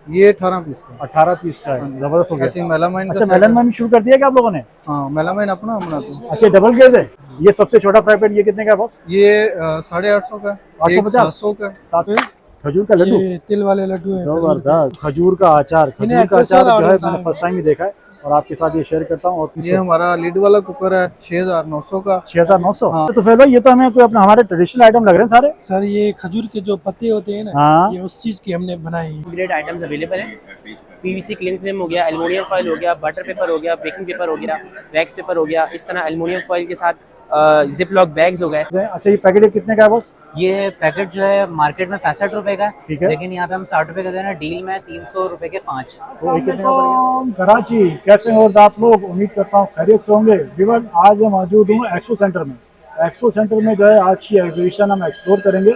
ये 18 पीस का। 18 पीस का है, जबरदस्त हो गया। ऐसे मेलामाइन का अच्छा, सेट मेलन है। में शुरू कर दिया क्या आप लोगों ने? हाँ, मेलामाइन अपना हम बनाते हैं। अच्छा, डबल गेज है। ये सबसे छोटा फ्राई पैन ये कितने का है बॉस? ये 850 का है, एक 850? 700 का है। 700? खजूर का लड्डू, ये तिल वाले लड्डू है जबरदस्त। खजूर का अचार, खजूर का अचार जो है मैंने फर्स्ट टाइम ही देखा है और आपके साथ ये शेयर करता हूँ। और ये हमारा लिड वाला कुकर है 6900 का। 6900? हाँ। तो फिर ये तो हमें कोई अपना हमारे ट्रेडिशनल आइटम लग रहे हैं सारे। सर। ये खजूर के जो पत्ते होते हैं ना, हाँ। ये उस चीज की हमने बनाए हैं। ग्रेड आइटम्स अवेलेबल हैं। पीवीसी क्लिंग फिल्म हो गया, एल्युमिनियम फॉइल हो गया, बटर पेपर हो गया, बेकिंग पेपर हो गया, वैक्स पेपर हो गया, इस तरह एल्युमिनियम फॉइल के साथ जिप लॉक बैग्स हो गए। अच्छा, ये पैकेट कितने का है बॉस? ये पैकेट जो है मार्केट में 65 रुपए का ठीक है, है। लेकिन यहाँ पे हम 60 रुपए का दे रहे हैं। डील में 300 रुपए के 5। तो ये कितने का पड़ेगा? कराची कैसे हो आप लोग? उम्मीद करता हूँ खैरियत से होंगे। विवर आज मैं मौजूद हूँ एक्सपो सेंटर में। एक्सपो सेंटर में जो है आज की एग्जीबिशन हम एक्सप्लोर करेंगे।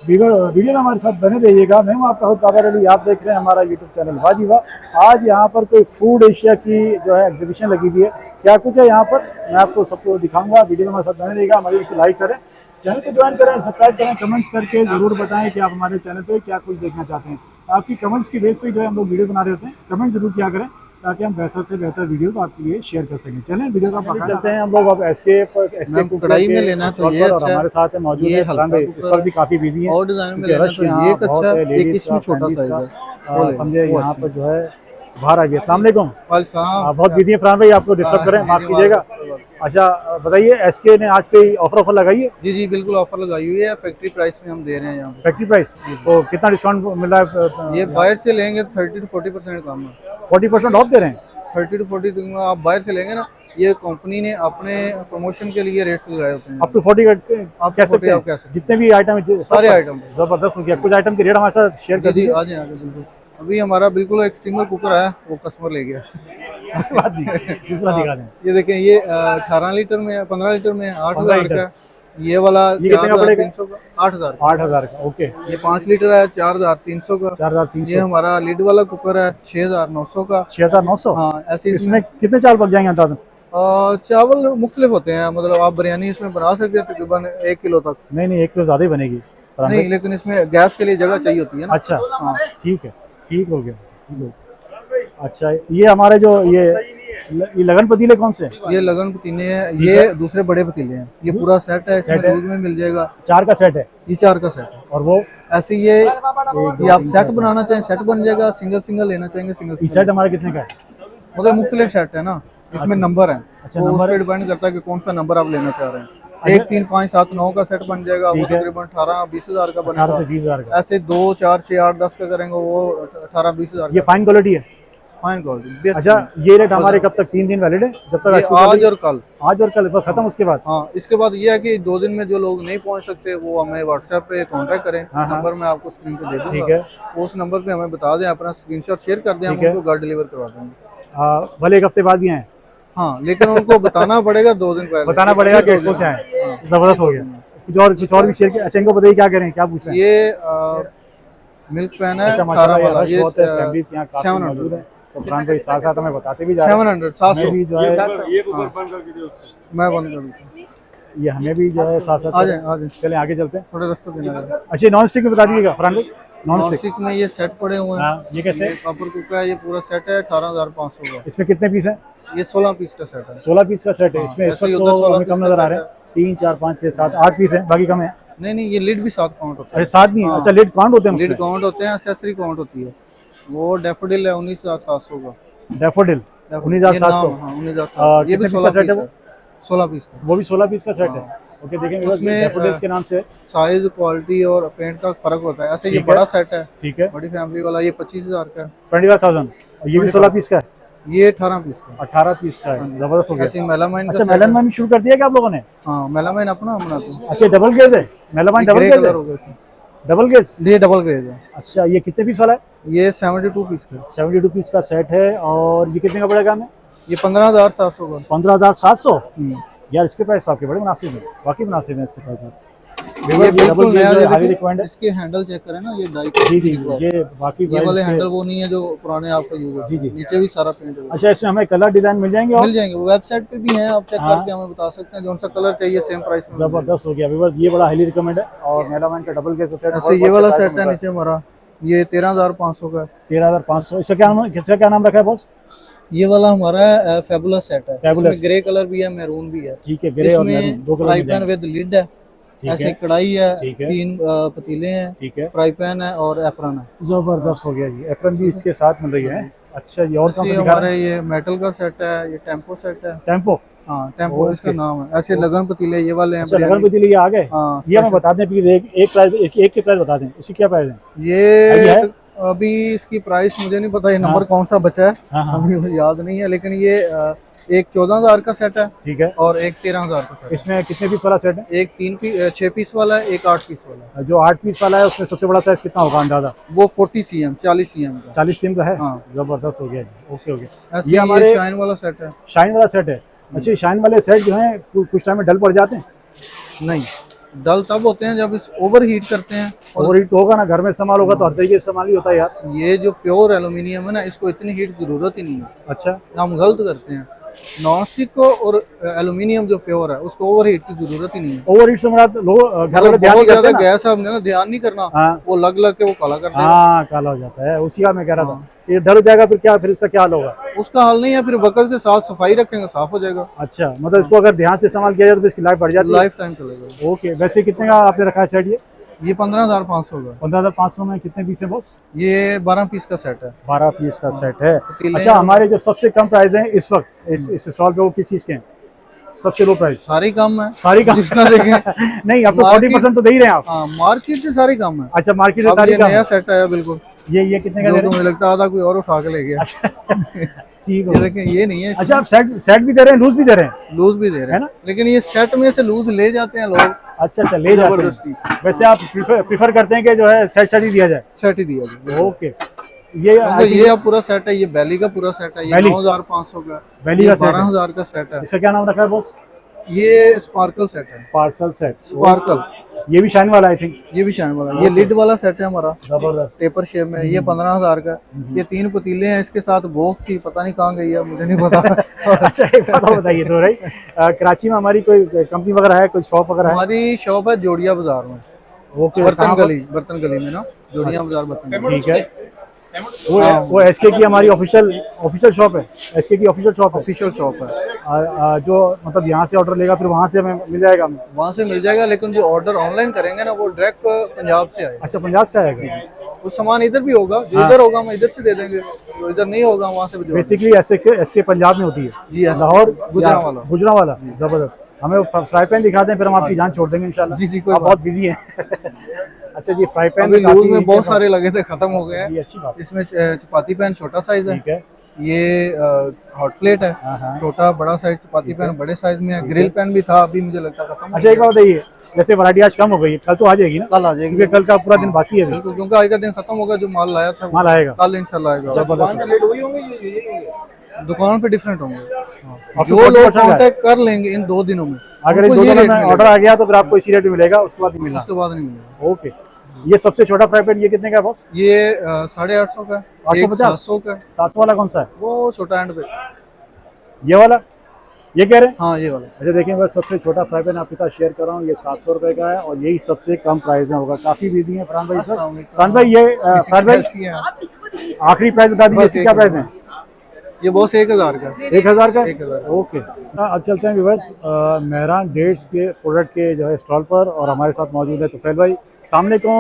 विवर वीडियो में हमारे साथ बने रहिएगा। मैं हूँ आपका होस्ट कादर अली, आप देख रहे हैं हमारा यूट्यूब चैनल वाजीवा। आज यहाँ पर कोई फूड एशिया की जो है एग्जीबिशन लगी हुई है। क्या कुछ है यहाँ पर मैं आपको सबको दिखाऊंगा। वीडियो में हमारे साथ बने रहिएगा। हमारी इसको लाइक करें, चैनल को ज्वाइन करें, सब्सक्राइब करें, कमेंट्स करके जरूर बताएं कि आप हमारे चैनल पे क्या कुछ देखना चाहते हैं। आपकी कमेंट्स की बेस पे जो है हम लोग वीडियो बना रहे होते हैं। कमेंट जरूर किया करें ताकि हम बेहतर से बेहतर वीडियो आपके लिए शेयर कर सकें। चलें वीडियो का पकड़ चलते हैं हम लोग अब एसके कढ़ाई में लेना तो ये अच्छा है। हमारे साथ है मौजूद है फरहान भाई। इस वक्त भी काफी बिजी है और डिजाइन में लेना तो ये एक अच्छा है, एक इसमें छोटा साइज है। समझे यहाँ पर जो है बाहर आ गया। अस्सलाम वालेकुम। हाँ, बहुत बिजी है फरहान भाई, आपको डिस्टर्ब करें, माफ कीजिएगा। अच्छा बताइए, एसके ने आज कोई ऑफर लगाई है? जी जी बिल्कुल ऑफर लगाई हुई है। फैक्ट्री प्राइस में हम दे रहे हैं यहाँ पे। फैक्ट्री प्राइस तो कितना डिस्काउंट मिल रहा है? ये बाहर से लेंगे 30 to 40% कम है। 40% ऑफ दे रहे हैं? 30 to 40 दूंगा। आप बाहर से लेंगे ना, ये कंपनी ने अपने प्रमोशन के लिए रेट्स लगाए होते हैं। अप टू 40 आप कह सकते हैं? जितने भी आइटम, सारे आइटम जबरदस्त हो गया। कुछ आइटम के रेट हमारे साथ शेयर कर दीजिए। आ जाए बिल्कुल। अभी हमारा बिल्कुल एक स्टीमर कुकर है, वो कस्टमर ले गया। बात नहीं, दूसरा दिखा दें। ये देखें, ये 18 लीटर में है, 15 लीटर में 8000 का। ये वाला ये कितने का पड़ेगा? 8000 8000 का। ओके। ये 5 लीटर है 4300 का। 4300। ये हमारा लीड वाला कुकर है 6900 का। 6900? हाँ, ऐसे इसमें कितने चावल पक जाएंगे अंदाज़न? चावल मुख्तलिफ होते हैं, मतलब आप बिरयानी इसमें बना सकते हैं तकरीबन 1 किलो तक। नहीं 1 किलो ज्यादा ही बनेगी। नहीं, लेकिन इसमें गैस के लिए जगह चाहिए होती है ना। अच्छा हाँ, ठीक है, ठीक हो गया, ठीक हो गया। अच्छा, ये हमारे जो ये लगन पतीले कौन से? ये लगन पतीले हैं, ये दूसरे बड़े पतीले हैं। ये पूरा सेट है, इसमें लूज में मिल जाएगा। 4 का सेट है? ये 4 का सेट है। और वो ऐसे ये आप सेट बनाना चाहें सेट बन जाएगा, सिंगल सिंगल लेना चाहेंगे सिंगल। सेट हमारा कितने का है? मतलब मुख्तलिफ सेट है ना, इसमें नंबर है। अच्छा, तो उस नंबर पर डिपेंड करता है कि कौन सा नंबर आप लेना चाह रहे हैं। 1 3 5 7 9 का सेट बन जाएगा, वो तकरीबन 18-20 हजार का बनेगा। 18 से 20 हजार का। ऐसे 2 4 6 8 10 का करेंगे, वो 18-20 हजार। ये फाइन क्वालिटी है? Fine quality. अच्छा, ये रेट हमारे कब तक? 3 दिन वैलिड है? जब तक आज और कल। आज और कल बस खत्म? उसके बाद? हाँ, इसके बाद ये है कि 2 दिन में जो लोग नहीं पहुंच सकते वो हमें व्हाट्सएप पे कांटेक्ट करें। नंबर मैं आपको स्क्रीन पे दे दूंगा। ठीक है। उस नंबर पे हमें बता दें, अपना स्क्रीनशॉट शेयर कर दें, हम उनको घर डिलीवर करवा देंगे। भले 1 हफ्ते बाद भी आए? हाँ, लेकिन उनको बताना पड़ेगा 2 दिन पहले, बताना पड़ेगा कि एक्सपो से आए। जबरदस्त हो गया। कुछ और भी शेयर किया? अच्छा, इनको बताइए क्या करें, क्या पूछ रहे हैं? ये मिल्क पैन है 18 वाला। ये 700 तो फरहान भाई साथ साथ हमें बताते भी जा रहे हैं। 700 700 भी जो है मैं बंद कर देता हूँ। ये हमें भी जो है साथ साथ आ जाए। चलें आगे चलते हैं। थोड़ा रास्ता देना है। अच्छा, नॉन स्टिक में बता दीजिएगा फरहान भाई। नॉन स्टिक स्टिक में ये सेट पड़े हुए हैं। ये कैसे? कॉपर कुकर है, ये पूरा सेट है 18500 का। इसमें कितने पीस हैं? ये 16 पीस का सेट है। 16 पीस का सेट है। इसमें इस वक्त तो हमें कम नजर आ रहे हैं। 3 4 5 6 7 8 पीस हैं, बाकी कम है। नहीं, ये लीड भी 7 काउंट होता है। अच्छा, 7 नहीं है? अच्छा, लीड काउंट होते हैं? लीड काउंट होते हैं, एक्सेसरी काउंट होती है। वो डैफोडिल है 19700 का। डैफोडिल 19700। हाँ, 19700। ये भी 16 पीस है। 16 पीस का। वो भी 16 पीस का सेट है। ओके, देखेंगे उसमें डैफोडिल्स के नाम से साइज, क्वालिटी और पेंट का फर्क होता है। ऐसे ये बड़ा सेट है, ठीक है, बड़ी फैमिली वाला, ये 25000 का है। 25000। ये भी 16 पीस का है? ये 18 पीस का। 18 पीस का है, जबरदस्त हो गया। ऐसे मेलामाइन का। अच्छा, मेलामाइन शुरू कर दिया क्या आप लोगों ने? हाँ, मेलामाइन अपना हम बनाते हैं। अच्छा, डबल गेज है मेलामाइन? डबल गेज है? Double gauge? ये डबल ग्लेज है। अच्छा, ये कितने पीस वाला है? ये 72 पीस का। 72 पीस का सेट है। और ये कितने का पड़ेगा हमें? ये 15700 का। 15700? यार, इसके प्राइस आपके बड़े मुनासिब हैं, वाकई मुनासिब हैं इसके प्राइस। ये बिल्कुल नया है। इसके हैंडल चेक करें ना, ये डाई जी जी, ये बाकी ये वाले हैंडल वो नहीं है जो पुराने आपका यूज है। जी जी, नीचे भी सारा पेंट है। अच्छा, इसमें हमें कलर डिजाइन मिल जाएंगे? मिल जाएंगे, वो वेबसाइट पे भी हैं, आप चेक करके हमें बता सकते हैं। जो सा कलर चाहिए सेम प्राइस में। जबरदस्त हो गया व्यूअर्स, ये बड़ा हाईली रिकमेंड है। और मेलामाइन का डबल गेज सेट। ऐसे ये वाला सेट है नीचे हमारा ये 13,500 का है। 13,500। इसका क्या नाम रखा है बॉस? ये वाला हमारा फेबुलस सेट है। Fabulous। इसमें ग्रे कलर भी है, मैरून भी है। ठीक है, ग्रे और मैरून इसमें दो कलर फ्राई मिल पैन जाएंगे। विद लिड है, ठीक ऐसे है, कढ़ाई है, ठीक है। 3 पतीले हैं, ठीक है, फ्राई पैन है और एप्रन है। जबरदस्त हो गया जी। एप्रन भी इसके साथ मिल रही है। अच्छा जी, और कौन सा ऐसे दिखा हमारे रहे हैं? ये मेटल का सेट है, ये टेम्पो सेट है। टेम्पो। हाँ टेम्पो ओके। इसका नाम है। ऐसे लगन पतीले ये वाले हैं। अच्छा, लगन बिरयानी। पतीले ये आ गए। हाँ ये हमें बता दें प्लीज, एक के प्राइस बता दें, इसकी क्या प्राइस है? आइडिया है? ये अभी इसकी प्राइस मुझे नहीं पता, ये हाँ। नंबर कौन सा बचा है हाँ हाँ, अभी मुझे याद नहीं है, लेकिन ये एक 14,000 का सेट है ठीक है। और एक 13,000 का सेट इसमें कितने पीस वाला सेट है? है। एक 6 पीस वाला है, एक 8 पीस वाला है। जो 8 पीस वाला है उसमें सबसे बड़ा साइज कितना होगा अंदाजा? वो 40 cm 40 cm का। 40 सीम का है। हाँ। जबरदस्त हो गया जी। Okay okay. ऐसे ये हमारे ये शाइन वाला सेट है। शाइन वाला सेट है। अच्छा, शाइन वाले सेट जो है कुछ टाइम में डल पड़ जाते हैं? नहीं, डल तब होते हैं जब इस ओवर हीट करते हैं। और हीट तो होगा ना, घर में इस्तेमाल होगा तो हर तरीके से इस्तेमाल ही होता है यार। ये जो प्योर एल्यूमिनियम है ना, इसको इतनी हीट की जरूरत ही नहीं है। अच्छा, हम गलत करते हैं। नॉन स्टिक को और एल्यूमिनियम जो प्योर है उसको ओवर हीट की जरूरत ही नहीं है। ओवर हीट से मुराद लोग घर वाले मतलब ध्यान नहीं बहुत करते ज्यादा ना। गैस है, हमने ध्यान नहीं करना, हाँ वो लग लग के वो काला कर देगा। हाँ, काला हो जाता है, उसी का मैं कह रहा था। हाँ। ये डल हो जाएगा फिर क्या, फिर इसका क्या हाल होगा? उसका हल नहीं है, फिर वक्त के साथ सफाई रखेंगे साफ हो जाएगा। अच्छा, मतलब इसको अगर ध्यान से इस्तेमाल किया जाए तो इसकी लाइफ बढ़ जाती है। लाइफ टाइम चलेगा। ओके, वैसे कितने का आपने रखा है सेट? ये 15,500 का। 15,500 में कितने पीस है बॉस? ये 12 पीस का सेट है। 12 पीस का सेट है। पतीले अच्छा, हैं। हमारे जो सबसे कम प्राइस है इस वक्त इस स्टॉल पे वो किस चीज के हैं? सबसे लो प्राइस? सारी कम है, सारी कम। जिसका देखें। नहीं, अब तो मार्केट- 40% तो दे ही रहे हैं आप। हाँ, मार्केट से सारी कम है। अच्छा, मार्केट से अब सारी ये कम नया है। सेट आया बिल्कुल, ये कितने का जो दे तो रहे मुझे लगता है आधा कोई और उठा के ले गया। हैं? ठीक ये है। देखें, ये नहीं है। अच्छा, आप सेट भी दे रहे हैं, लूज भी दे रहे हैं? लूज भी दे रहे है हैं ना? लेकिन ये सेट में से लूज ले जाते हैं लोग। अच्छा अच्छा, ले जाते जबरदस्ती। हैं। वैसे आप प्रीफर करते हैं कि जो है सेट ही दिया जाए? सेट ही दिया जाए। ओके। ये तो ये अब पूरा सेट है, ये बैली का पूरा सेट है, ये बैली? 9,500 का। बैली ये का सेट है। 12,000 का सेट है। इसका क्या नाम रखा है बॉस? ये स्पार्कल सेट है। Parcel set. स्पार्कल, ये भी शाइन वाला आई थिंक। ये भी शाइन वाला है। ये लिड वाला सेट है हमारा, जबरदस्त। पेपर शेप में। ये 15,000 का। ये 3 पतीले हैं, इसके साथ भोग थी, पता नहीं कहाँ गई है, मुझे नहीं पता। अच्छा, एक बात और बताइए तो राइट, कराची में हमारी कोई कंपनी वगैरह है, कोई शॉप वगैरह है? हमारी शॉप है जोड़िया बाजार में, ओके, बर्तन गली में ना, जोड़िया बाजार बर्तन गली। ठीक है। वो एसके की हमारी ऑफिशियल शॉप है। एसके की ऑफिशियल शॉप है। ऑफिशियल शॉप है। जो मतलब यहाँ से ऑर्डर लेगा फिर वहाँ से हमें मिल जाएगा हमें? वहाँ से मिल जाएगा, लेकिन जो ऑर्डर ऑनलाइन करेंगे ना वो डायरेक्ट पंजाब से आएगा। अच्छा, पंजाब से आएगा। वो सामान इधर भी होगा, जो इधर होगा हम इधर से दे देंगे, जो इधर नहीं होगा वहाँ से भी। बेसिकली एसके पंजाब में होती है। जी, SK लाहौर गुजरांवाला। गुजरांवाला। जबरदस्त। हमें फ्राई पैन दिखा दें, फिर हम आपकी जान छोड़ देंगे इंशाल्लाह। जी, जी, कोई आप बात बहुत बिजी हैं। अच्छा जी, फ्राई पैन अभी लूज में बहुत सारे लगे थे, खत्म हो गए जी, हैं। अच्छी बात। इसमें चपाती पैन छोटा साइज है, ठीक है। ये हॉट प्लेट है, हाँ, हाँ। छोटा बड़ा साइज चपाती पैन बड़े साइज में है। ग्रिल पैन भी था, अभी मुझे लगता है खत्म हो अच्छा, एक गया। बात बताइए, जैसे वैरायटी आज कम हो गई है, कल तो आ जाएगी ना? कल आ जाएगी, क्योंकि कल का पूरा दिन बाकी है अभी। बिल्कुल, क्योंकि आज का दिन खत्म होगा। जो माल लाया था माल आएगा कल इंशाल्लाह आएगा। दुकान पे डिफरेंट होंगे, और जो तो लोग 40% है। कांटेक्ट कर लेंगे इन 2 दिनों में, अगर इन उनको 2 ये दिनों रेट में मिलेगा। ऑर्डर आ गया तो फिर आपको इसी रेट में मिलेगा, उसके बाद नहीं मिलना। उसके बाद नहीं मिलेगा। ओके। ये सबसे छोटा फ्राई पैन ये कितने का है बॉस? ये 850 का है, एक 850? 700 का है। 700 वाला कौन सा है? वो छोटा एंड पे। ये वाला, ये कह रहे हैं? हाँ, ये वाला। अच्छा, देखिए मैं सबसे छोटा फ्राई पैन आपके साथ शेयर कर रहा हूँ। ये 700 रुपए का है और यही सबसे कम प्राइस में होगा। काफी बिजी है फरहान भाई सर। फरहान भाई, ये फरहान भाई कैसी है? आखिरी प्राइस बता दीजिए, बस इसकी क्या प्राइस है? ये बॉस 1000 का। 1000 का? 1000। ओके। अब चलते हैं व्यूअर्स मेहरान डेट्स के प्रोडक्ट के जो है स्टॉल पर, और हमारे साथ मौजूद है तुफैल भाई। सामने को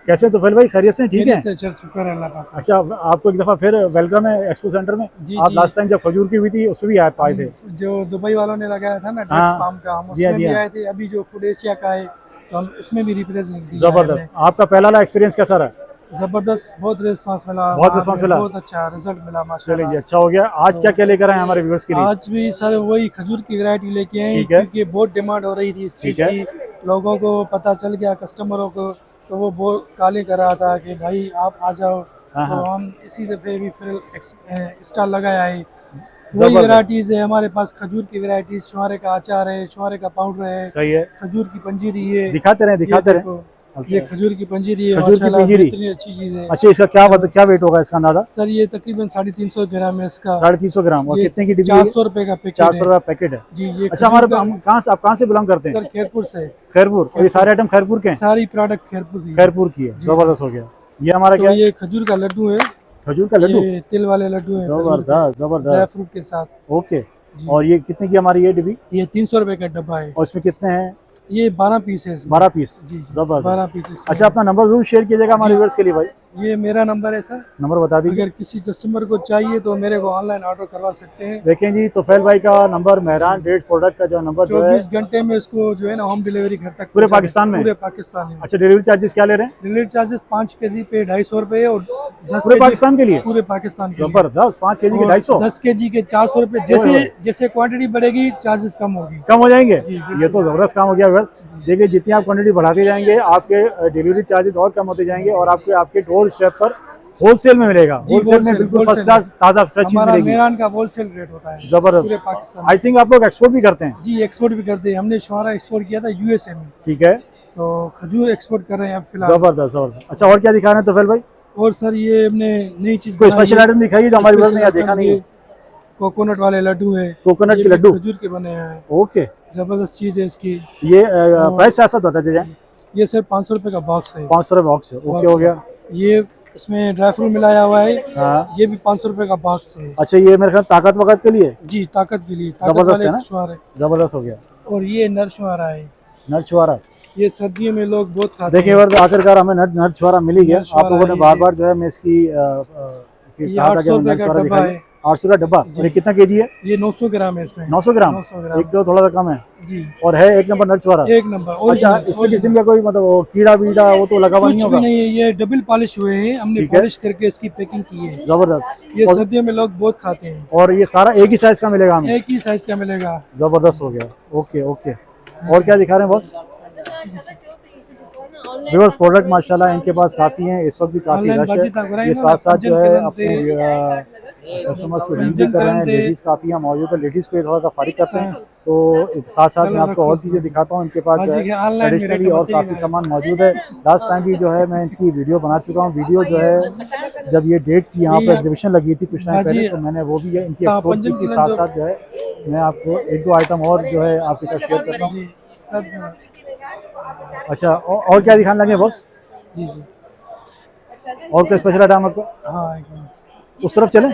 कैसे हैं तुफैल भाई, खैरियत से? ठीक है। सर, शुक्र है अल्लाह का। अच्छा, आपको एक दफ़ा फिर वेलकम है एक्सपो सेंटर में। जी, आप जी। लास्ट टाइम जब खजूर की हुई थी उसमें भी आप आए थे। जो दुबई वालों ने लगाया था ना हाँ। डेट्स फार्म का, हम जी हाँ, उसमें जी भी हाँ। आए थे। अभी जो फूड एशिया का है तो हम इसमें भी रिप्रेजेंट किया है जबरदस्त। आपका पहला वाला एक्सपीरियंस कैसा रहा? हमने। जबरदस्त, बहुत रिस्पांस मिला, बहुत रिस्पांस मिला? बहुत अच्छा रिजल्ट मिला चलिए माशाल्लाह। जी, अच्छा हो गया। आज क्या क्या लेकर आए हमारे व्यूअर्स के लिए? आज भी सर वही खजूर की वैरायटी लेके आए, ठीक है। क्योंकि बहुत डिमांड हो रही थी इस चीज़ ठीक है। की। लोगों को पता चल गया, कस्टमरों को, तो वो बहुत काले कर रहा था कि भाई आप आ जाओ। हाँ, तो हाँ। हम इसी दफ़े भी फिर स्टॉल लगाया है। वही जबरदस्त। वैरायटीज़ है हमारे पास, खजूर की वैरायटीज़, छुआरे का अचार है, छुआरे का पाउडर है, सही है, खजूर की पंजीरी है। दिखाते रहे दिखाते ये रहे। देखो, ये खजूर की पंजीरी है, खजूर की माशाल्लाह पंजीरी। इतनी अच्छी चीज़ है। अच्छा, इसका क्या वेट होगा इसका अंदाजा? सर ये तकरीबन 350 ग्राम है इसका। 350 ग्राम। और ये कितने की डिब्बी? 400 रुपए का पैकेट 400 है। रुपया पैकेट है। जी, ये अच्छा, खजूर हमारे का- आप कहाँ से बिलोंग करते हैं? सर खैरपुर से। खैरपुर। और ये सारे आइटम खैरपुर के हैं? सारी प्रोडक्ट खैरपुर से। खैरपुर की है। जबरदस्त हो गया। ये हमारा तो क्या है? ये खजूर का लड्डू है, खजूर का लड्डू, ये तिल वाले लड्डू है, जबरदस्त ड्राई जबरदस्त। फ्रूट के साथ। ओके, और ये कितने की हमारी ये डिब्बी, ये 300 रुपए का डब्बा है, और इसमें कितने हैं? ये 12 पीस है इसमें। 12 पीस, जी, जबरदस्त। 12 पीस इसमें। अच्छा, अपना नंबर जरूर शेयर कीजिएगा हमारे व्यूअर्स के लिए भाई, ये मेरा नंबर है सर, नंबर बता दीजिए। अगर किसी कस्टमर को चाहिए तो मेरे को ऑनलाइन ऑर्डर करवा सकते हैं। देखें जी, तोफैल भाई का नंबर, मेहरान डेट प्रोडक्ट का जो नंबर जो है 24 घंटे में इसको जो है ना होम डिलीवरी घर तक पूरे पहुंचा पाकिस्तान में? पूरे पाकिस्तान में। अच्छा, डिलीवरी चार्जेस क्या ले रहे हैं डिलीवरी चार्जेस 5 केजी पे 250 रुपए और 10 पूरे केजी पाकिस्तान के लिए? पूरे पाकिस्तान के लिए। जबरदस्त, 5 केजी के 250, 10 केजी के 400 रुपए। जैसे जैसे क्वांटिटी बढ़ेगी चार्जेस कम होगी। कम हो जाएंगे। जी, ये तो जबरदस्त काम हो गया व्यूअर्स। देखिए, जितनी आप क्वांटिटी बढ़ाते जाएंगे आपके डिलीवरी चार्जेस और कम होते जाएंगे, और आपके डोर स्टेप पर होलसेल में मिलेगा। जी, होलसेल में wholesale, बिल्कुल फर्स्ट wholesale क्लास ताजा फ्रेश चीज हमारा मिलेगी। मेहरान का होलसेल रेट होता है जबरदस्त। पूरे पाकिस्तान में। आई थिंक आप लोग एक्सपोर्ट भी करते हैं? जी, एक्सपोर्ट भी करते हैं, हमने शुहारा एक्सपोर्ट किया था यूएसए में, ठीक है, तो खजूर एक्सपोर्ट कर रहे हैं अब फिलहाल। जबरदस्त जबरदस्त। अच्छा, और क्या दिखा रहे हैं तोफैल भाई? और सर ये हमने नई चीज कोई बनाई स्पेशल है। आइटम दिखाइए जो हमारे व्यूअर्स ने यहाँ स्पेशल देखा आइटम नहीं ये है। कोकोनट वाले लड्डू है, कोकोनट ये के भी लड्डू, खजूर के बने हैं, ओके। जबरदस्त चीज है इसकी। ये प्राइस ऐसा बताते जाए। ये सर 500 रुपए का बॉक्स है। 500 रुपये बॉक्स है, ओके हो गया। ये इसमें ड्राई फ्रूट मिलाया हुआ है, हाँ, ये भी 500 रुपए का बॉक्स है। अच्छा, ये मेरे ख्याल ताकत वकत के लिए जी, ताकत के लिए, ताकत जबरदस्त वाले है ना? छुहारे। जबरदस्त हो गया। और ये नर छुहारा है, नट छुआरा, ये सर्दियों में लोग बहुत खाते देखिए हैं। यार, आखिरकार हमें नट छुआरा मिल ही गया। नट छुआरा आप लोगों ने है बार ये। बार जो है मैं इसकी ये कहा था कि 800 हमें रुपए नट का छुआरा डब्बा दिखाइए। है। 800 का डब्बा, और ये कितना केजी है? ये 900 ग्राम है इसमें। 900 ग्राम, 900 ग्राम। 1 किलो थोड़ा सा कम है, जी, और है एक नंबर नट छुआरा। एक नंबर। अच्छा, ओरिजिनल, इसमें किसी का कोई मतलब वो कीड़ा वीड़ा वो तो लगा हुआ नहीं कुछ भी होगा? नहीं है, ये डबल पॉलिश हुए हैं, हमने ठीक है। पॉलिश करके इसकी पैकिंग की है। जबरदस्त। ये और- सर्दियों में लोग बहुत खाते हैं। और ये सारा एक ही साइज का मिलेगा हमें? एक ही साइज का मिलेगा। जबरदस्त हो गया, ओके ओके। और क्या दिखा रहे हैं बॉस? व्यूअर्स, प्रोडक्ट माशाल्लाह इनके पास काफ़ी हैं, इस वक्त भी काफ़ी ऑनलाइन रश बातचीत है। आप कराएं ये ना, साथ साथ जो है पंजन अपने कस्टमर्स को डील भी पंजन कर रहे हैं। करते। लेडीज़ काफ़ी हैं मौजूद है, लेडीज़ को ये थोड़ा सा फारिग करते हैं। तो साथ साथ मैं आपको और चीज़ें दिखाता हूँ। इनके पास जो बाजी के है ऑनलाइन में ट्रेडिशनली रेट और बताइएगा। काफ़ी सामान मौजूद है। लास्ट टाइम भी जो है मैं इनकी वीडियो बना चुका हूँ। वीडियो जो है जब ये डेट थी, यहाँ पर एग्जीबिशन लगी थी कुछ टाइम पहले, तो मैंने वो भी इनकी एक्सपोर्ट की थी। साथ साथ जो है मैं आपको 1-2 आइटम और जो है आपके साथ शेयर करता हूँ। जी, सब। अच्छा, और क्या दिखाने लगे बॉस? जी जी, और कोई स्पेशल आइटम आपको? हाँ, एक मिनट। उस तरफ चलें?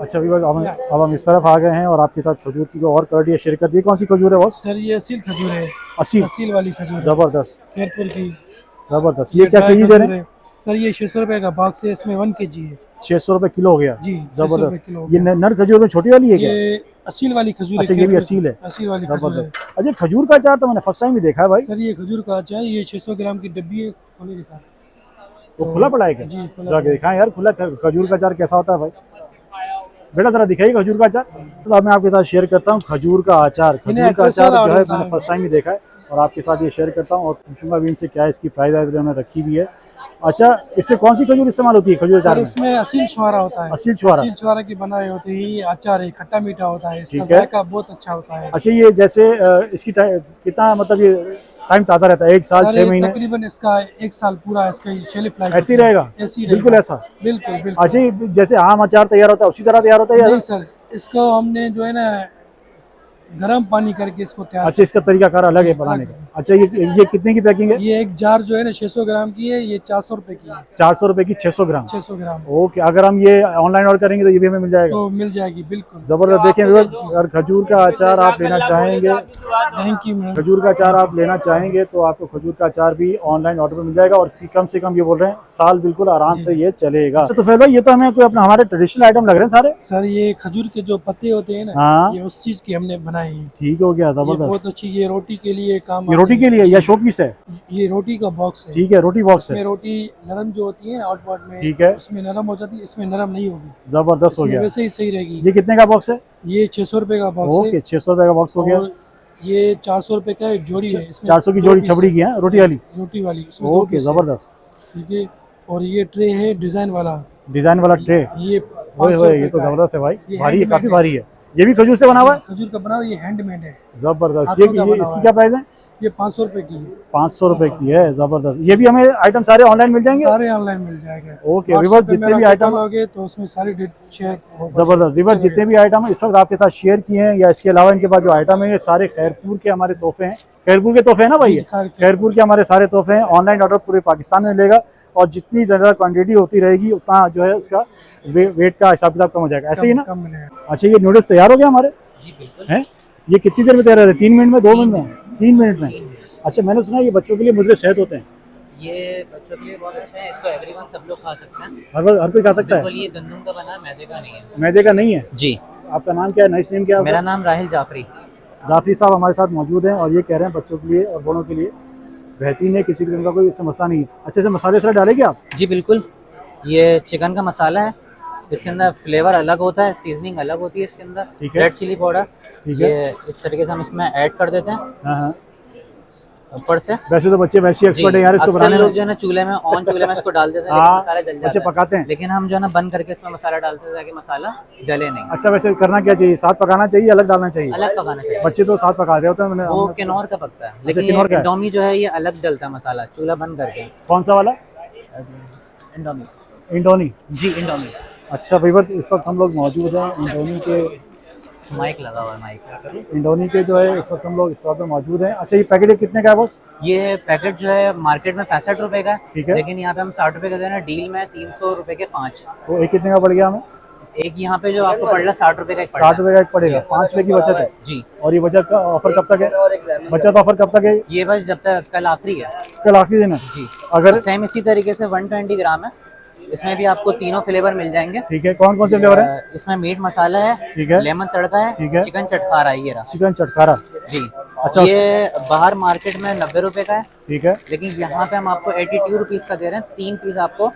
अच्छा भी, अब हम इस तरफ आ गए हैं और आपके साथ खजूर की और क्वालिटी शेयर कर दी। कौन सी खजूर है बॉस? सर ये असील खजूर है, असील, असील वाली खजूर है, जबरदस्त खेरपुर की। जबरदस्त। ये क्या ड्राई केजी दे खजूर रहे हैं? है। सर ये 600 रुपए का बॉक्स है, इसमें 1 केजी है। 600 रुपये किलो हो गया। जी, 600 रुपए जबरदस्त। किलो हो ये गया। नर खजूर में छोटी वाली है क्या? ये असील वाली खजूर है। अच्छा, ये भी खेरपुर असील की। है, असील वाली खजूर है। जबरदस्त। अच्छा, खजूर का अचार तो मैंने फर्स्ट टाइम ही देखा है भाई। सर ये खजूर का अचार, ये 600 ग्राम की डब्बी है, खोले दिखा। वो खुला पड़ा है क्या? जी, खुला जाके दिखाएं यार, खुला खजूर का अचार कैसा होता है भाई? बेटा जरा दिखाइए खजूर का अचार। तो अब मैं आपके साथ शेयर करता हूँ खजूर का अचार। खजूर का अचार जो है मैंने फर्स्ट टाइम ही देखा है और आपके साथ ये शेयर करता हूँ, और पूछूंगा भी इनसे क्या इसकी प्राइस उन्होंने रखी भी है। अच्छा, इसमें कौन सी खजूर इस्तेमाल होती है खजूर अचार सर में? इसमें असील छुहारा होता है। असील छुहारा। असील छुहारा की बनाए होते हैं। ये अचार है, खट्टा मीठा होता है, इसका ठीक है। जायका बहुत अच्छा होता है। अच्छा, ये जैसे इसकी कितना मतलब ये टाइम ताज़ा रहता है? 1 साल, सर 6 महीने? तकरीबन इसका 1 साल पूरा इसका शेल्फ लाइफ ऐसे ही रहेगा? ऐसे ही बिल्कुल रहेगा। ऐसा? बिल्कुल बिल्कुल। अच्छा, ये जैसे आम अचार तैयार होता है उसी तरह तैयार होता है या? नहीं सर, इसको हमने जो है ना गर्म पानी करके इसको तैयार। अच्छा, इसका तरीकाकार अलग है बनाने का। अच्छा, ये कितने की पैकिंग है? ये एक जार जो है ना 600 ग्राम की है, ये 400 रुपए की है। 400 रुपए की 600 ग्राम। 600 ग्राम ओके, अगर हम ये ऑनलाइन ऑर्डर करेंगे तो ये भी हमें मिल जाएगा? तो मिल जाएगी, बिल्कुल। जबरदस्त। देखें व्यूअर्स, अगर खजूर का अचार आप लेना चाहेंगे, थैंक यू मैम। खजूर का अचार आप लेना चाहेंगे तो आपको खजूर का अचार भी ऑनलाइन ऑर्डर में मिल जाएगा, और कम से कम ये बोल रहे हैं साल बिल्कुल आराम से ये चलेगा। तो फिर भाई, ये तो हमें कोई अपना हमारे ट्रेडिशनल आइटम लग रहे हैं सारे। सर ये खजूर के जो पत्ते होते हैं ना, हाँ, ये उस चीज की हमने बनाए हैं। ठीक हो गया, ये जबरदस्त। बहुत अच्छी, ये रोटी के लिए काम ये आते रोटी हैं। के लिए या शो पीस है? ये रोटी का बॉक्स है। ठीक है, रोटी बॉक्स इसमें है, रोटी नरम जो होती है ना आउटबॉट में, ठीक है, उसमें नरम हो जाती है, इसमें नरम नहीं होगी। जबरदस्त हो इसमें गया। वैसे ही सही रहेगी। ये कितने का बॉक्स है? ये 600 रुपए का बॉक्स है। ओके, 600 रुपए का बॉक्स हो गया। और ये 400 रुपए का एक जोड़ी है। इसमें 400 की 2 जोड़ी पीस छबड़ी है। की है, रोटी वाली। रोटी वाली, इसमें 2 ओके, पीस है। जबरदस्त। ठीक है। और ये ट्रे है डिजाइन वाला, डिजाइन वाला ट्रे। ये ओए 500 होए, रुपए ये तो का है। जबरदस्त है भाई, ये भारी है, handmade काफी भारी है। ये भी खजूर से बना हुआ है, खजूर का बना हुआ, ये हैंडमेड है। जबरदस्त। हाथों का ये बना इसकी हुआ क्या प्राइस है? ये 500 रुपए की है। 500 रुपए की है, जबरदस्त। ये भी हमें आइटम सारे ऑनलाइन मिल जाएंगे? सारे ऑनलाइन मिल जाएगा। ओके WhatsApp विवर, पे जितने मेरा भी आइटम लोगे तो उसमें सारी शेयर होगा। जबरदस्त। विवर, जितने भी आइटम इस वक्त आपके साथ शेयर किए हैं या इसके अलावा इनके पास जो आइटम है, ये सारे खैरपुर के हमारे तोहफे हैं। खैरपुर के तोहफे हैं ना भाई? जी, खैरपुर। खैरपुर के हमारे सारे तोहफे हैं। ऑनलाइन ऑर्डर पूरे पाकिस्तान में मिलेगा और जितनी ज़्यादा क्वांटिटी होती रहेगी उतना जो है उसका वेट का हिसाब किताब कम हो जाएगा, ऐसे ही ना? कम मिलेगा। अच्छा, ये नूडल्स तैयार हो गया हमारे? जी बिल्कुल। हैं? ये कितनी देर में तैयार रहते हैं? 3 मिनट में, 2 मिनट में? 3 मिनट में। अच्छा, मैंने सुना ये बच्चों के लिए मुझे सेहत होते हैं। ये बच्चों के लिए बहुत अच्छा है, इसको एवरीवन सब लोग खा सकते हैं। हर कोई खा सकता है? बिल्कुल, ये गंदम का बना है, मैदे का नहीं है। मैदे का नहीं है? जी। आपका नाम क्या है? नाइस नेम क्या है? मेरा नाम राहिल जाफरी। जाफरी साहब हमारे साथ मौजूद हैं और ये कह रहे हैं बच्चों के लिए और बड़ों के लिए बेहतरीन है, किसी किस्म का कोई इससे मसला नहीं है। अच्छे से मसाले सर डालेंगे आप? जी बिल्कुल, ये चिकन का मसाला है, इसके अंदर फ्लेवर अलग होता है, सीजनिंग अलग होती है इसके अंदर। ठीक है। रेड चिली पाउडर, ठीक है। ये इस तरीके से हम इसमें ऐड कर देते हैं हाँ हाँ। ऊपर से। वैसे तो बच्चे वैसे एक्सपर्ट है यार इसको अक्सर बनाने लोग में। जो है ना चूल्हे में चूल्हे में इसको डाल देते हैं, हाँ, लेकिन मसाला जल बच्चे जाता है। पकाते हैं। लेकिन हम जो है ना बंद करके इसमें मसाला डालते हैं ताकि मसाला जले नहीं। अच्छा, वैसे करना क्या चाहिए? साथ पकाना चाहिए, अलग डालना चाहिए? अलग पकाना चाहिए। बच्चे तो साथ पका रहे होते हैं। वो किन्नौर का पकता है, लेकिन किन्नौर का ये है। इंडोमी जो है ये अलग जलता है मसाला, चूल्हा बंद करके। कौन सा वाला? इंडोमी। इंडोनी। जी इंडोमी। अच्छा वीवर, इस वक्त हम लोग मौजूद हैं इंडोनी के। माइक लगा हुआ है, माइक। इंडोनी के जो है इस वक्त हम लोग स्टॉल पे मौजूद हैं। अच्छा, ये पैकेट कितने का है बॉस? ये पैकेट जो है मार्केट में 65 रुपए का ठीक है, है। लेकिन यहाँ पे हम 60 रुपए का दे रहे हैं डील में, 300 रुपए के 5। तो एक कितने का पड़ गया हमें? एक यहाँ पे जो आपको पड़ रहा है 60 रुपए का एक पड़ 60 रहा रुपए का एक पड़ेगा। 5 रुपए की बचत है। जी। और ये बचत का ऑफर कब तक है? बचत ऑफर कब तक है? ये बस जब तक कल आखिरी है। कल आखिरी दिन है। जी। अगर सेम इसी तरीके से 120 ग्राम है, इसमें भी आपको तीनों फ्लेवर मिल जाएंगे। ठीक है, कौन कौन से फ्लेवर है? इसमें मीट मसाला है, ठीक है। लेमन तड़का ठीक है, है। चिकन चटखारा है, ये रहा। चिकन चटखारा। जी। अच्छा, ये बाहर मार्केट में 90 रुपए का है, ठीक है। लेकिन यहाँ पे हम आपको 82 रुपीज़ का दे रहे हैं। 3 पीस आपको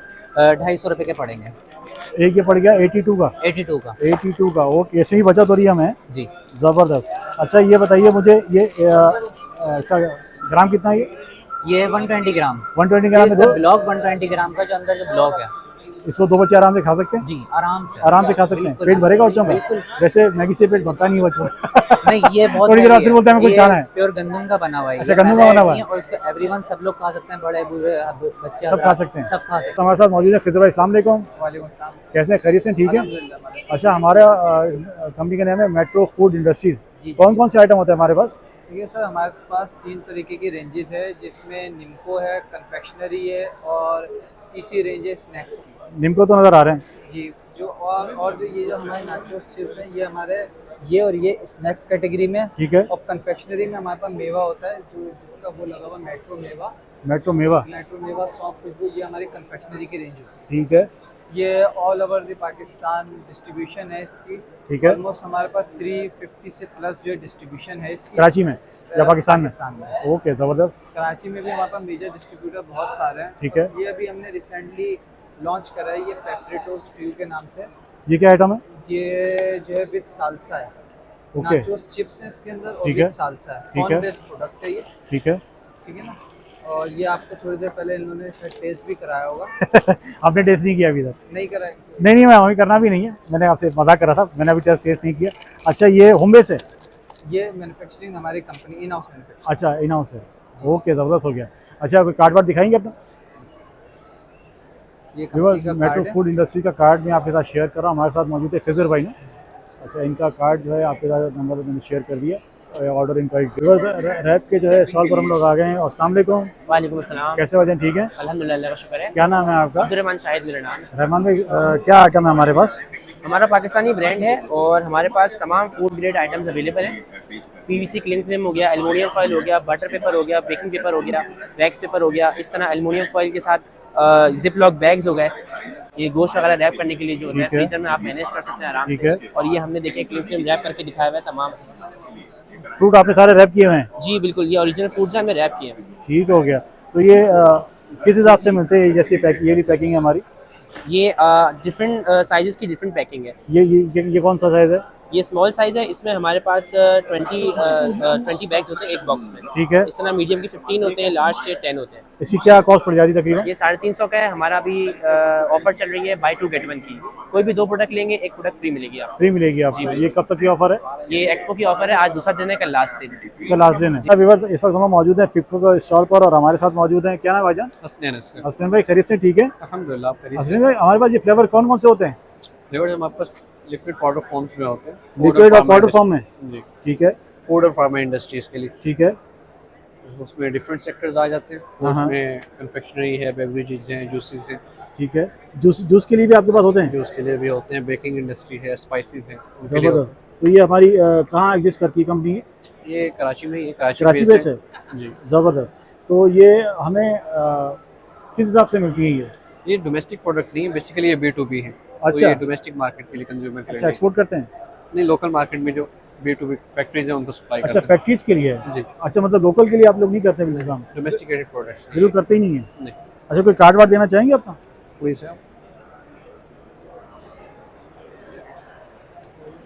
250 रुपए के पड़ेंगे। एक ये पड़ गया 82 का। 82 का। 82 का। ओके, ऐसे ही बचत हो रही है हमें। जी। ज़बरदस्त। अच्छा, ये बताइए मुझे, ये क्या ग्राम कितना है ये 120 ग्राम। 120 ग्राम में दो? ब्लॉक 120 ग्राम का जो अंदर जो ब्लॉक है। इसको 2 बच्चे आराम से खा सकते हैं? जी आराम से। आराम से खा सकते हैं। बिल्कुल, पेट भरेगा बच्चों का? बिल्कुल। वैसे मैगी से पेट भरता नहीं बच्चों नहीं, ये बहुत थोड़ी देर बाद heavy फिर बोलते हैं हमें कुछ ये खाना है। प्योर गंदम का बना हुआ है। अच्छा, ये गंदम का मैदा बना हुआ नहीं है। और इसको एवरीवन सब लोग खा सकते हैं, बड़े बूढ़े बच्चे सब खा सकते हैं। सब खा सकते हैं। तो हमारे साथ मौजूद है खिजर भाई। अस्सलाम वालेकुम। कैसे हैं? खैरियत से? ठीक है। अच्छा, हमारा कंपनी का नाम है मेट्रो फूड इंडस्ट्रीज। कौन कौन से आइटम होते हैं हमारे पास? ठीक है सर, हमारे पास 3 तरीके की रेंजेस है, जिसमें निम्को है, कन्फेक्शनरी है और तीसरी रेंज है स्नैक्स की। निम्को तो नज़र आ रहे हैं। जी। जो और जो ये जो हमारे नाचोस चिप्स हैं, ये हमारे ये और ये स्नैक्स कैटेगरी में। ठीक है। और कन्फेक्शनरी में हमारे पास मेवा होता है, जो जिसका वो लगा हुआ मेट्रो मेवा। मेट्रो मेवा। मेट्रो मेवा सॉफ्ट खुशबू, ये हमारी कन्फेक्शनरी की रेंज होती ठीक है। है। ये all over the Pakistan distribution है इसकी। ठीक है। ऑलमोस्ट हमारे पास 350 से प्लस जो है डिस्ट्रीब्यूशन है इसकी। कराची में या पाकिस्तान में? में। ओके, ज़बरदस्त। कराची में भी हमारे पास मेजर डिस्ट्रीब्यूटर बहुत सारे हैं। ठीक है। ये अभी हमने रिसेंटली लॉन्च करा है, ये पेपरेटोस ट्यू के नाम से। ये क्या आइटम है? ये जो है विद सालसा है। ओके। नाचोस चिप्स हैं इसके अंदर और ठीक है। विद सालसा है। ठीक है। कॉर्न बेस्ड प्रोडक्ट है ये। ठीक है। ठीक है ना। और ये आपको थोड़ी देर पहले इन्होंने शायद टेस्ट भी कराया होगा। आपने टेस्ट नहीं किया अभी तक? नहीं कराया? नहीं, मैं हमें करना भी नहीं है। मैंने आपसे मजाक करा था, मैंने अभी टेस्ट नहीं किया। अच्छा, ये होम बेस है? ये मैन्युफैक्चरिंग हमारी कंपनी इन हाउस मैन्युफैक्चरिंग। अच्छा, इन हाउस है। ओके, ज़बरदस्त हो गया। अच्छा, कोई कार्ड वार्ड दिखाएंगे अपना? ये कंपनी का मेट्रो कार्ड है। फूड इंडस्ट्री का कार्ड मैं आपके साथ शेयर कर रहा हूँ। हमारे साथ मौजूद है खिजर भाई ने। अच्छा, इनका कार्ड जो है आपके साथ नंबर मैंने शेयर कर दिया। ऑर्डर इनका रैप के जो है स्टॉल पर हम लोग आ गए हैं। और अस्सलाम वालेकुम। वालेकुम अस्सलाम। कैसे वजन? ठीक है अल्हम्दुलिल्लाह, अल्लाह का शुक्र है। क्या नाम है आपका? अब्दुर्रहमान शाहिद मेरा नाम है। रहमान भाई, क्या आइटम है हमारे पास? हमारा पाकिस्तानी ब्रांड है और हमारे पास तमाम फूड ग्रेड आइटम्स अवेलेबल हैं। पीवीसी क्लिंग फिल्म हो गया, एलुमिनियम फॉइल हो गया, बटर पेपर हो गया, बेकिंग पेपर हो गया, वैक्स पेपर हो गया। इस तरह एलुमिनियम फॉइल के साथ जिप लॉक बैग्स हो गए। ये गोश्त वगैरह रैप करने के लिए जो होता है, ठीक है। फ्रीजर में आप मैनेज कर सकते हैं आराम ठीक से। है। और ये हमने देखे क्लिंग फिल्म रैप करके दिखाया हुआ है तमाम। फ्रूट आपने सारे रैप किए हुए हैं? जी बिल्कुल, ये ओरिजिनल फूड्स हैं, हमने रैप किए हैं। ठीक हो गया। तो ये किस हिसाब से मिलते हैं? जैसे ये भी पैकिंग है हमारी? ये डिफरेंट साइजेस की डिफरेंट पैकिंग है। ये कौन सा साइज़ है? ये स्मॉल साइज़ है, इसमें हमारे पास 20 बैग्स होते हैं एक बॉक्स में। ठीक है। इस तरह मीडियम के 15 होते हैं, लार्ज के 10 होते हैं। इसकी क्या कॉस्ट पड़ जाती है तकरीबन? ये 350 का है। हमारा अभी ऑफर चल रही है बाय 2 गेट 1 की। कोई भी 2 प्रोडक्ट लेंगे, एक प्रोडक्ट फ्री मिलेगी आपको। फ्री मिलेगी आपको। ये कब तक की ऑफर है? ये एक्सपो की ऑफर है, आज दूसरा दिन है, कल लास्ट दिन है। कल लास्ट दिन है। व्यूअर्स, इस वक्त हम मौजूद हैं फ्लिपको के स्टॉल पर और हमारे साथ मौजूद हैं, क्या नाम है भाईजान? हसनैन भाई, खैरियत से? ठीक है अल्हम्दुलिल्लाह। हसनैन भाई, हमारे पास ये फ्लेवर कौन कौन से होते हैं? फ्लेवर हमारे पास लिक्विड पाउडर फॉर्म्स में होते हैं। लिक्विड और पाउडर फॉर्म में? जी। ठीक है। फूड और फार्मा इंडस्ट्रीज के लिए। ठीक है। उसमें डिफरेंट सेक्टर्स आ जाते हैं। उसमें कन्फेक्शनरी है, बेवरेजेस हैं, जूसेस हैं। ठीक है। जूस के लिए भी आपके पास होते हैं? जूस के लिए भी होते हैं, बेकिंग इंडस्ट्री है, स्पाइसेस हैं। जबरदस्त। तो ये हमारी कहाँ एग्जिस्ट करती है कंपनी? ये कराची में, ये कराची बेस है। जी। ज़बरदस्त। तो ये हमें किस हिसाब से मिलती है? ये डोमेस्टिक प्रोडक्ट नहीं है, बेसिकली ये B2B है। अच्छा। तो ये डोमेस्टिक मार्केट के लिए, कंज्यूमर के लिए। अच्छा, एक्सपोर्ट करते हैं? नहीं, लोकल मार्केट में जो B2B फैक्ट्रीज हैं उनको सप्लाई अच्छा, करते हैं। फैक्ट्रीज के लिए है? जी। अच्छा, मतलब लोकल के लिए आप लोग नहीं करते बिल्कुल काम? डोमेस्टिकेटेड प्रोडक्ट्स बिल्कुल करते ही नहीं है? नहीं। अच्छा, कोई कार्ड वार्ड देना चाहेंगे अपना? प्लीज है।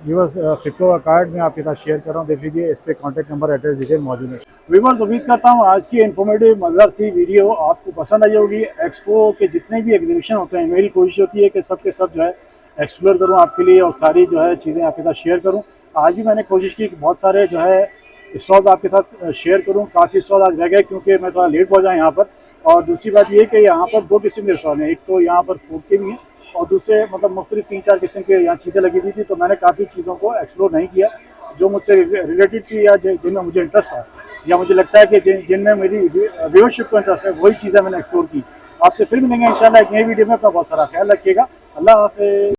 व्यूवर्स, फ्लिपको का कार्ड मैं आपके साथ शेयर कर रहा हूँ, देख लीजिए। इस पे कॉन्टैक्ट नंबर, एड्रेस डिटेल मौजूद है। व्यूवर्स, उम्मीद करता हूँ आज की इन्फॉर्मेटिव मज़ेदार सी वीडियो आपको पसंद आई होगी। एक्सपो के जितने भी एग्जीबिशन होते हैं, मेरी कोशिश होती है कि सब के सब जो है एक्सप्लोर करूँ आपके लिए और सारी जो है चीज़ें आपके साथ शेयर करूँ। आज भी मैंने कोशिश की कि बहुत सारे जो है स्टॉल्स आपके साथ शेयर करूँ। काफ़ी स्टॉल आज रह गए क्योंकि मैं थोड़ा लेट पहुँचा यहाँ पर। और दूसरी बात ये कि यहाँ पर 2 किस्म के स्टॉल हैं। एक तो यहाँ पर फूड के भी हैं और दूसरे मतलब मुख्तलिफ 3-4 किस्म के यहाँ चीज़ें लगी हुई थी। तो मैंने काफ़ी चीज़ों को एक्सप्लोर नहीं किया जो मुझसे रिलेटेड थी या जिनमें मुझे इंटरेस्ट था, या मुझे लगता है कि जिनमें मेरी व्यूअरशिप को इंटरेस्ट है, वही चीज़ें मैंने एक्सप्लोर की। आपसे फिर मिलेंगे इंशाल्लाह एक नई वीडियो में। अपना बहुत सारा ख्याल रखिएगा। अल्लाह हाफ़िज़।